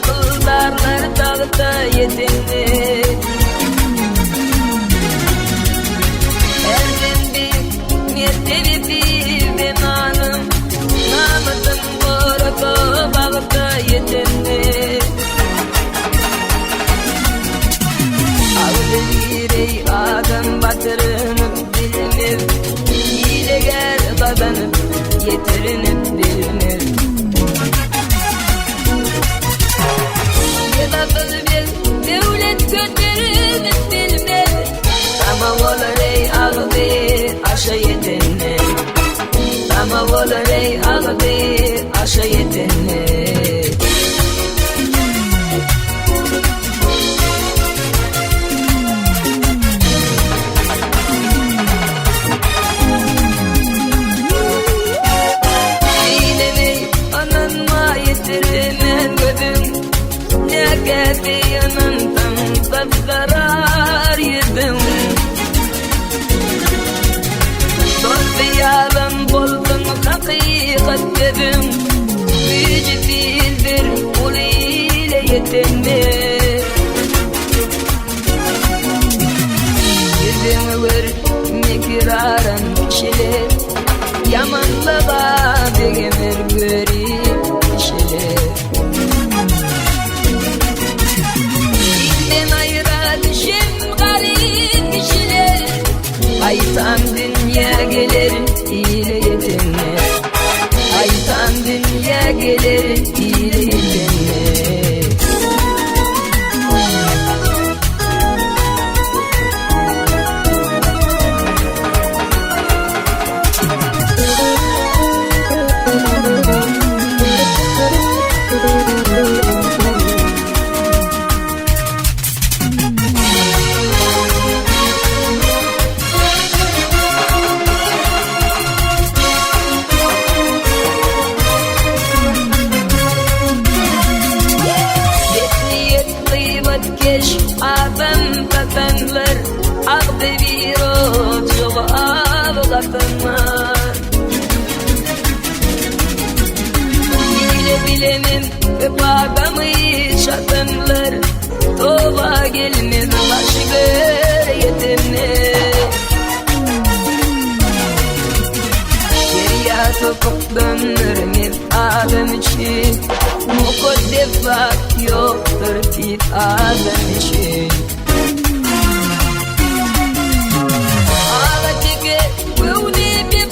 kızlarlar dağda yetinli. Erden bir mertebe bir benanım, namıdım boraka bağda yetinli. Ağlı birey adam batırınıp bilinir, hileger kazanıp yetirinip bilinir. Yedapız bir devlet götürünüp bilinir, ama olur ey ağlı aşa yetinir. Ama olur ey ağlı aşa yetinir. Yanından zarar yedim. Dost yalan buldum hakikat dedim. Büyücü değildir ul ile yetinir. Yüzümü vır mekiraran kişiler, yamanlığa begemir görüp kişiler. Aytan dünya gelir ile yetinler. Aytan dünya gelir ile yetinler. Geç adam katanlar, ağdı bir ot yolu ağlatanlar. Bile bilenin hep adamı çatanlar, tova gelmez başı göre yetimler. Geriye topuk dönür adam için, mukaddefat yoktur tit adam için. Ağaçıke bu ne bir